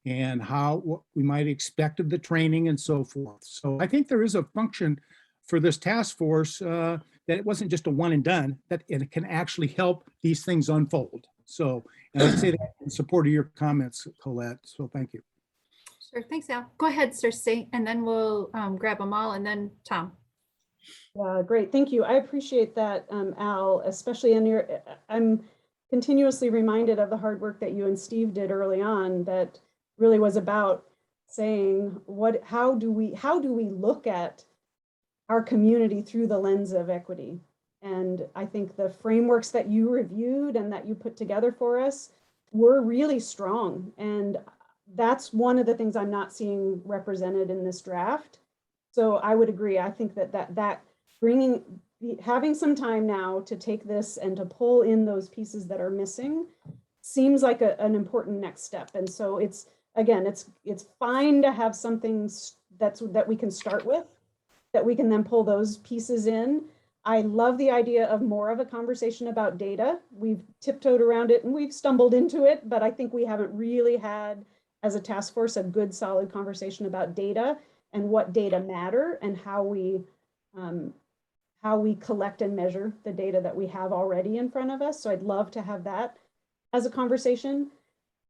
and what we might expect of the training and so forth. So I think there is a function for this task force that it wasn't just a one and done, that it can actually help these things unfold. So, and I say that in support of your comments, Colette. So thank you. Sure. Thanks, Al. Go ahead, Circe, and then we'll grab them all, and then Tom. Great. Thank you. I appreciate that, Al, especially I'm continuously reminded of the hard work that you and Steve did early on that really was about saying how do we look at our community through the lens of equity. And I think the frameworks that you reviewed and that you put together for us were really strong. And that's one of the things I'm not seeing represented in this draft. So I would agree. I think that having some time now to take this and to pull in those pieces that are missing seems like an important next step. And so it's fine to have something that we can start with, that we can then pull those pieces in. I love the idea of more of a conversation about data. We've tiptoed around it and we've stumbled into it, but I think we haven't really had, as a task force, a good solid conversation about data and what data matter and how we collect and measure the data that we have already in front of us. So I'd love to have that as a conversation.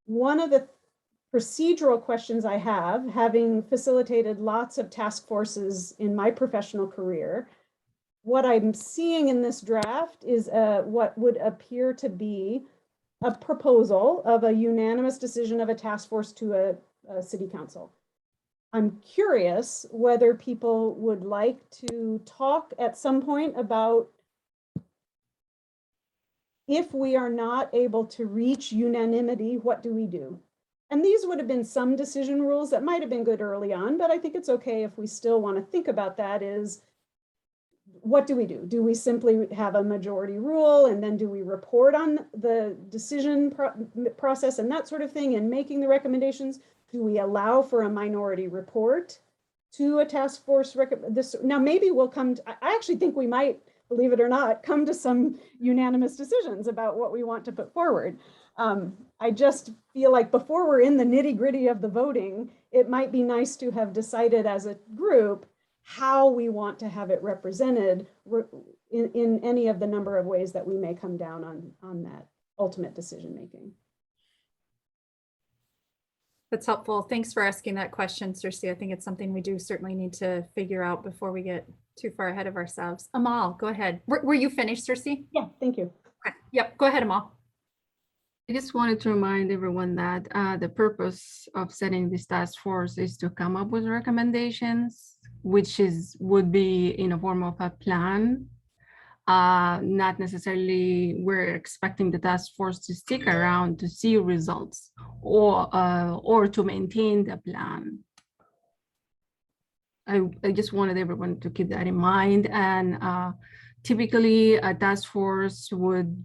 One of the procedural questions I have, having facilitated lots of task forces in my professional career, what I'm seeing in this draft is what would appear to be a proposal of a unanimous decision of a task force to a city council. I'm curious whether people would like to talk at some point about if we are not able to reach unanimity, what do we do? And these would have been some decision rules that might have been good early on, but I think it's okay if we still want to think about that is, what do we do? Do we simply have a majority rule and then do we report on the decision process and that sort of thing and making the recommendations? Do we allow for a minority report to a task force? Now maybe we'll come to, I actually think we might, believe it or not, come to some unanimous decisions about what we want to put forward. I just feel like before we're in the nitty gritty of the voting, it might be nice to have decided as a group how we want to have it represented in any of the number of ways that we may come down on that ultimate decision making. That's helpful. Thanks for asking that question, Cersei. I think it's something we do certainly need to figure out before we get too far ahead of ourselves. Amal, go ahead. Were you finished, Cersei? Yeah, thank you. Okay. Yep, go ahead, Amal. I just wanted to remind everyone that the purpose of setting this task force is to come up with recommendations, which would be in a form of a plan. Not necessarily we're expecting the task force to stick around to see results or to maintain the plan. I just wanted everyone to keep that in mind. And typically a task force would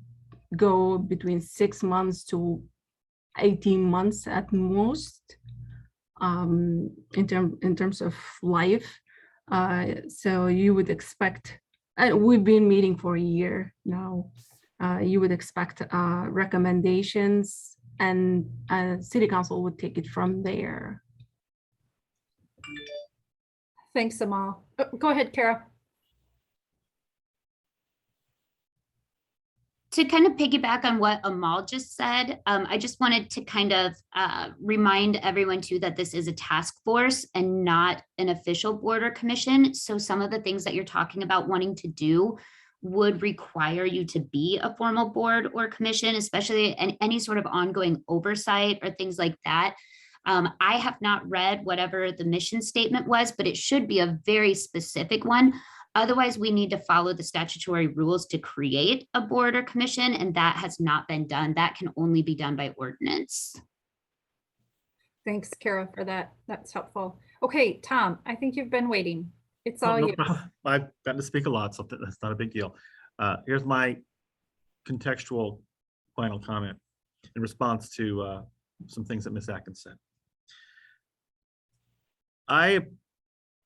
go between 6 months to 18 months at most in terms of life. So you would expect, we've been meeting for a year now. You would expect recommendations and city council would take it from there. Thanks, Amal. Go ahead, Kara. To kind of piggyback on what Amal just said, I just wanted to kind of remind everyone too that this is a task force and not an official board or commission. So some of the things that you're talking about wanting to do would require you to be a formal board or commission, especially any sort of ongoing oversight or things like that. I have not read whatever the mission statement was, but it should be a very specific one. Otherwise, we need to follow the statutory rules to create a board or commission, and that has not been done. That can only be done by ordinance. Thanks, Kara, for that. That's helpful. Okay, Tom, I think you've been waiting. It's all you. I've gotten to speak a lot, so that's not a big deal. Here's my contextual final comment in response to some things that Ms. Atkins said. I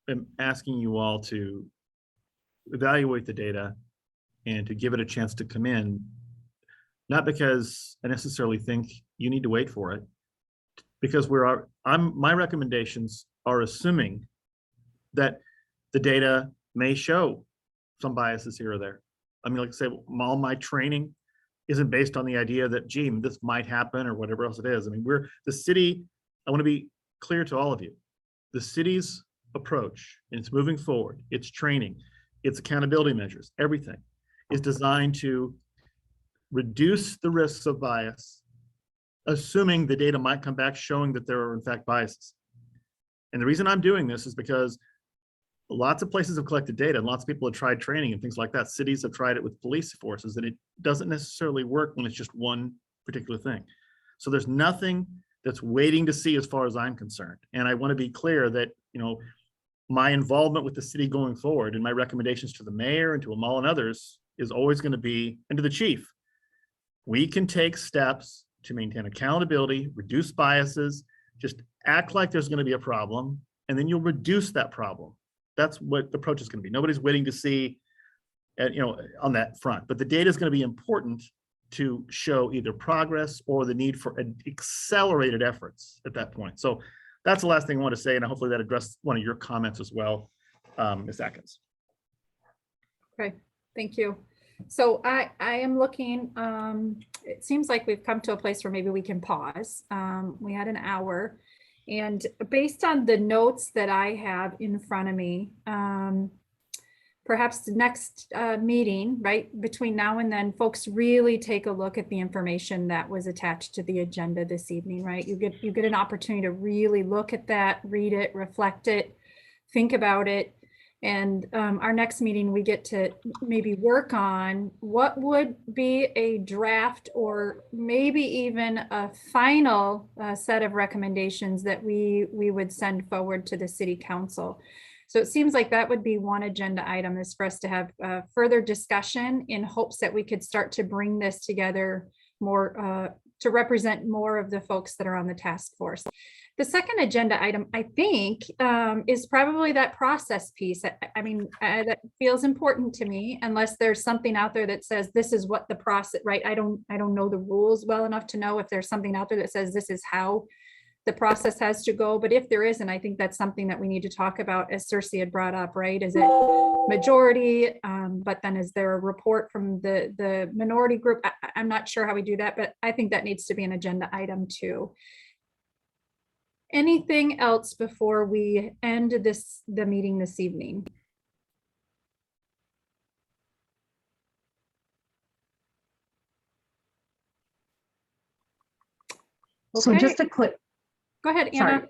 am asking you all to evaluate the data and to give it a chance to come in, not because I necessarily think you need to wait for it, because my recommendations are assuming that the data may show some biases here or there. I mean, like I say, all my training isn't based on the idea that, gee, this might happen or whatever else it is. I mean, the city, I want to be clear to all of you, the city's approach, and it's moving forward, its training, its accountability measures, everything is designed to reduce the risks of bias, assuming the data might come back showing that there are in fact biases. And the reason I'm doing this is because lots of places have collected data and lots of people have tried training and things like that. Cities have tried it with police forces, and it doesn't necessarily work when it's just one particular thing. So there's nothing that's waiting to see as far as I'm concerned. And I want to be clear that, my involvement with the city going forward and my recommendations to the mayor and to Amal and others is always going to be, and to the chief, we can take steps to maintain accountability, reduce biases, just act like there's going to be a problem, and then you'll reduce that problem. That's what the approach is going to be. Nobody's waiting to see, on that front, but the data is going to be important to show either progress or the need for accelerated efforts at that point. So that's the last thing I want to say, and hopefully that addressed one of your comments as well, Ms. Atkins. Okay, thank you. So I am looking, it seems like we've come to a place where maybe we can pause. We had an hour, and based on the notes that I have in front of me, perhaps the next meeting, right, between now and then, folks really take a look at the information that was attached to the agenda this evening, right? You get an opportunity to really look at that, read it, reflect it, think about it. And our next meeting, we get to maybe work on what would be a draft or maybe even a final set of recommendations that we would send forward to the city council. So it seems like that would be one agenda item, is for us to have further discussion in hopes that we could start to bring this together more to represent more of the folks that are on the task force. The second agenda item, I think, is probably that process piece. I mean, that feels important to me, unless there's something out there that says this is what the process, right? I don't know the rules well enough to know if there's something out there that says this is how the process has to go. But if there isn't, I think that's something that we need to talk about, as Cersei had brought up, right? Is it majority? But then is there a report from the minority group? I'm not sure how we do that, but I think that needs to be an agenda item too. Anything else before we end the meeting this evening? So Okay. just to Go ahead, Anna. sorry,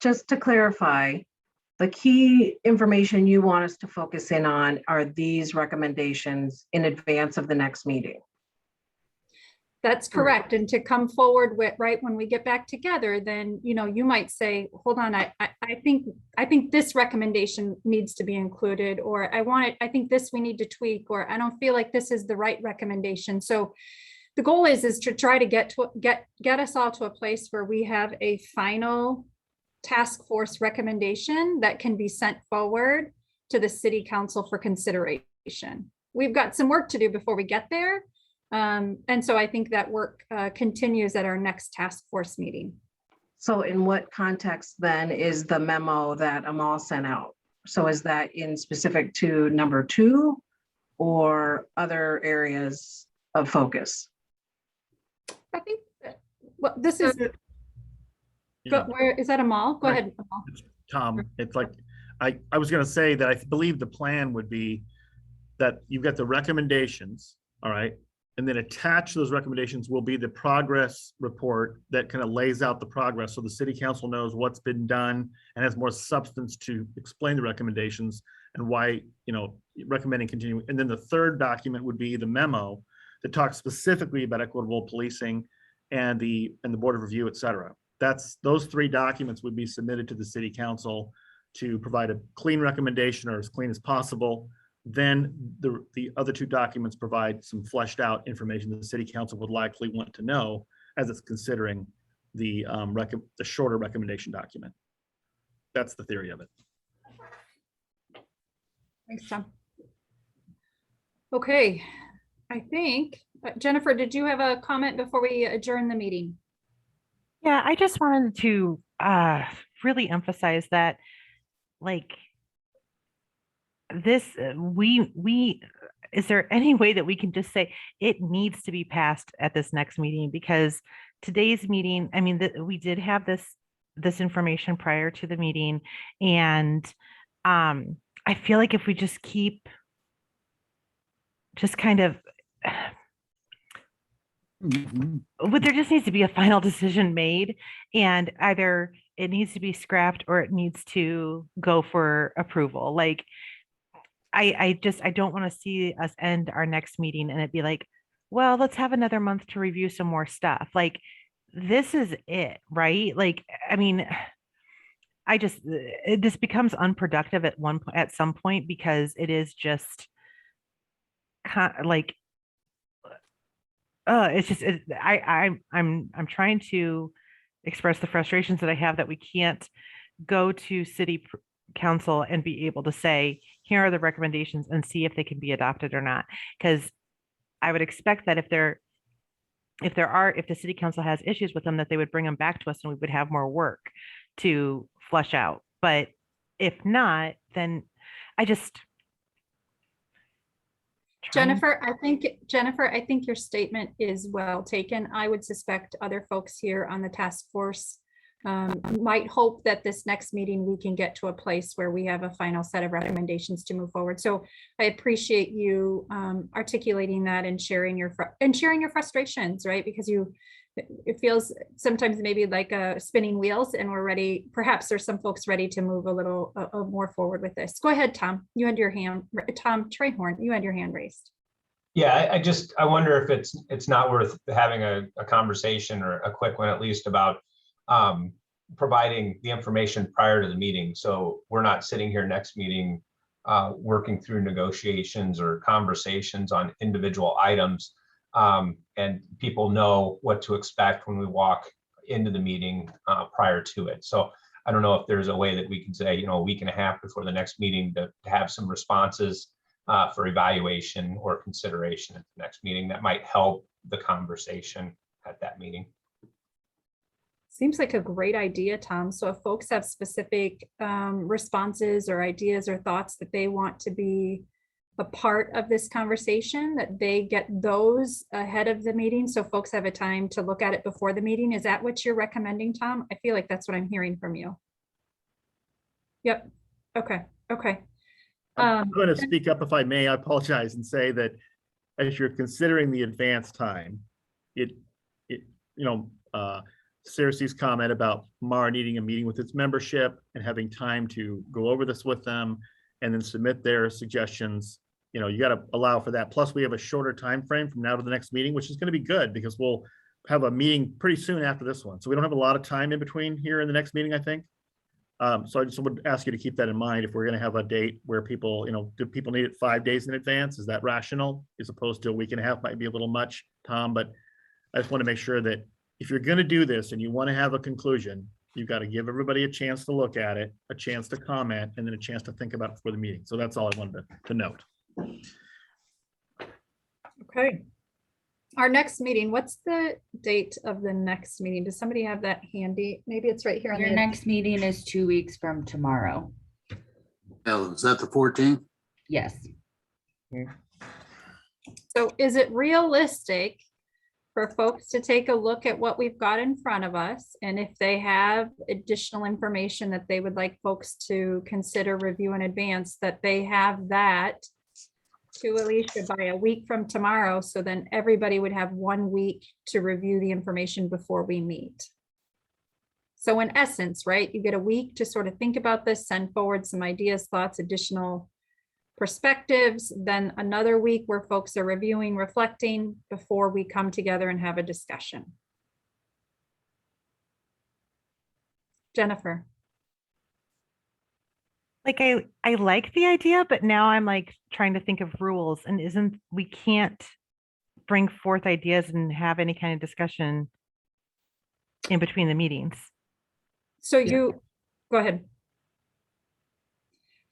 just to clarify, the key information you want us to focus in on are these recommendations in advance of the next meeting. That's correct. And to come forward with, right, when we get back together, then, you might say, hold on, I think this recommendation needs to be included, or I think this we need to tweak, or I don't feel like this is the right recommendation. So the goal is to try to get us all to a place where we have a final task force recommendation that can be sent forward to the city council for consideration. We've got some work to do before we get there. And so I think that work continues at our next task force meeting. So in what context then is the memo that Amal sent out? So is that in specific to number 2 or other areas of focus? I think well, this is, where is that, Amal? Go ahead, Amal. Tom, it's like, I was going to say that I believe the plan would be that you've got the recommendations, all right? And then attached to those recommendations will be the progress report that kind of lays out the progress. So the city council knows what's been done and has more substance to explain the recommendations and why, recommending continuing. And then the third document would be the memo that talks specifically about equitable policing and the board of review, et cetera. Those 3 documents would be submitted to the city council to provide a clean recommendation, or as clean as possible. Then the other 2 documents provide some fleshed out information that the city council would likely want to know as it's considering the shorter recommendation document. That's the theory of it. Thanks, Tom. Okay, I think, Jennifer, did you have a comment before we adjourn the meeting? Yeah, I just wanted to really emphasize that, like, this, is there any way that we can just say it needs to be passed at this next meeting? Because today's meeting, I mean, we did have this information prior to the meeting, and I feel like if we just keep kind of, but there just needs to be a final decision made, and either it needs to be scrapped or it needs to go for approval. Like, I don't want to see us end our next meeting and it be like, well, let's have another month to review some more stuff. Like, this is it, right? Like, I mean, this becomes unproductive at some point, because it is just like, it's just, I'm trying to express the frustrations that I have that we can't go to city council and be able to say, here are the recommendations, and see if they can be adopted or not. Because I would expect that if the city council has issues with them, that they would bring them back to us and we would have more work to flush out. But if not, then I just. Jennifer, I think your statement is well taken. I would suspect other folks here on the task force might hope that this next meeting we can get to a place where we have a final set of recommendations to move forward. So I appreciate you articulating that and sharing your frustrations, right? Because it feels sometimes maybe like spinning wheels, and we're ready. Perhaps there's some folks ready to move a little more forward with this. Go ahead, Tom. You had your hand. Tom Trehorn, you had your hand raised. Yeah, I wonder if it's not worth having a conversation, or a quick one at least, about providing the information prior to the meeting. So we're not sitting here next meeting working through negotiations or conversations on individual items. And people know what to expect when we walk into the meeting prior to it. So I don't know if there's a way that we can say, a week and a half before the next meeting to have some responses for evaluation or consideration at the next meeting that might help the conversation at that meeting. Seems like a great idea, Tom. So if folks have specific responses or ideas or thoughts that they want to be a part of this conversation, that they get those ahead of the meeting, so folks have a time to look at it before the meeting. Is that what you're recommending, Tom? I feel like that's what I'm hearing from you. Yep. Okay. I'm going to speak up if I may. I apologize and say that as you're considering the advance time, Cersei's comment about MAR needing a meeting with its membership and having time to go over this with them and then submit their suggestions, you got to allow for that. Plus, we have a shorter time frame from now to the next meeting, which is going to be good because we'll have a meeting pretty soon after this one. So we don't have a lot of time in between here in the next meeting, I think. So I just would ask you to keep that in mind if we're going to have a date where people, do people need it 5 days in advance? Is that rational? As opposed to a week and a half might be a little much, Tom, but I just want to make sure that if you're going to do this and you want to have a conclusion, you've got to give everybody a chance to look at it, a chance to comment, and then a chance to think about it before the meeting. So that's all I wanted to note. Okay. Our next meeting, what's the date of the next meeting? Does somebody have that handy? Maybe it's right here on Your the next meeting is 2 weeks from tomorrow. Is that the 14th? Yes. So is it realistic for folks to take a look at what we've got in front of us? And if they have additional information that they would like folks to consider review in advance, that they have that to Alicia by a week from tomorrow. So then everybody would have 1 week to review the information before we meet. So in essence, right, you get a week to sort of think about this, send forward some ideas, thoughts, additional perspectives, then another week where folks are reviewing, reflecting before we come together and have a discussion. Jennifer. Like I like the idea, but now I'm like trying to think of rules, and we can't bring forth ideas and have any kind of discussion in between the meetings. So go ahead.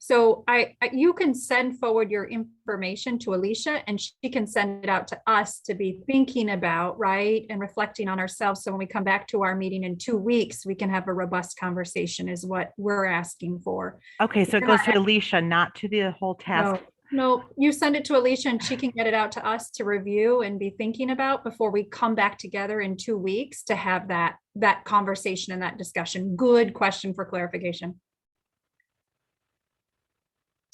So you can send forward your information to Alicia and she can send it out to us to be thinking about, right? And reflecting on ourselves. So when we come back to our meeting in 2 weeks, we can have a robust conversation is what we're asking for. Okay, so it goes to Alicia, not to the whole task. No, you send it to Alicia and she can get it out to us to review and be thinking about before we come back together in 2 weeks to have that conversation and that discussion. Good question for clarification.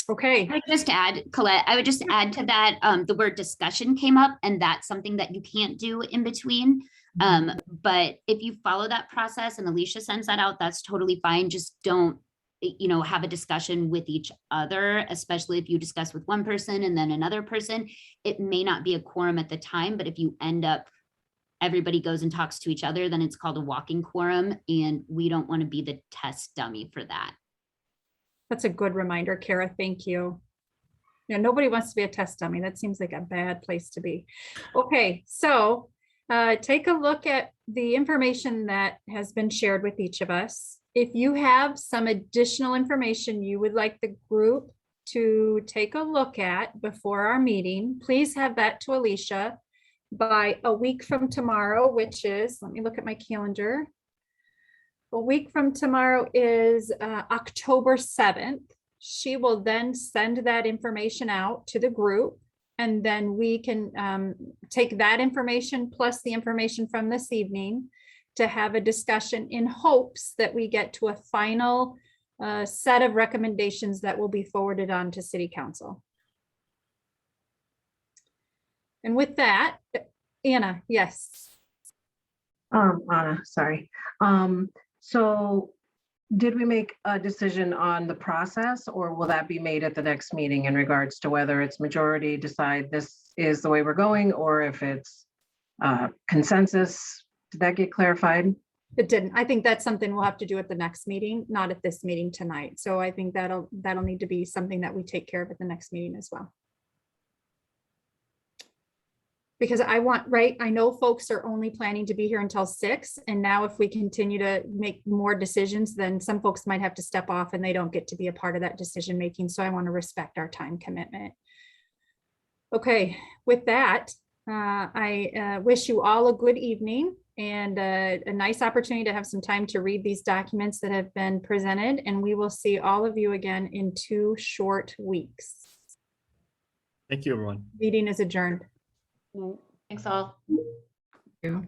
Okay. I would just add, Colette, I would just add to that, the word discussion came up, and that's something that you can't do in between. But if you follow that process and Alicia sends that out, that's totally fine. Just don't, have a discussion with each other, especially if you discuss with one person and then another person. It may not be a quorum at the time, but if you end up, everybody goes and talks to each other, then it's called a walking quorum, and we don't want to be the test dummy for that. That's a good reminder, Kara. Thank you. Yeah, nobody wants to be a test dummy. That seems like a bad place to be. Okay, so take a look at the information that has been shared with each of us. if you have some additional information you would like the group to take a look at before our meeting, please have that to Alicia by a week from tomorrow, which is, let me look at my calendar. A week from tomorrow is October 7th. She will then send that information out to the group, and then we can take that information plus the information from this evening to have a discussion in hopes that we get to a final set of recommendations that will be forwarded on to City Council. And with that, Anna, yes. Anna, sorry. So did we make a decision on the process, or will that be made at the next meeting in regards to whether it's majority decide this is the way we're going, or if it's consensus? Did that get clarified? It didn't. I think that's something we'll have to do at the next meeting, not at this meeting tonight. So I think that'll need to be something that we take care of at the next meeting as well. Because I know folks are only planning to be here until 6. And now if we continue to make more decisions, then some folks might have to step off and they don't get to be a part of that decision making. So I want to respect our time commitment. Okay, with that, I wish you all a good evening and a nice opportunity to have some time to read these documents that have been presented. And we will see all of you again in 2 short weeks. Thank you, everyone. Meeting is adjourned. Thanks all. Thank you.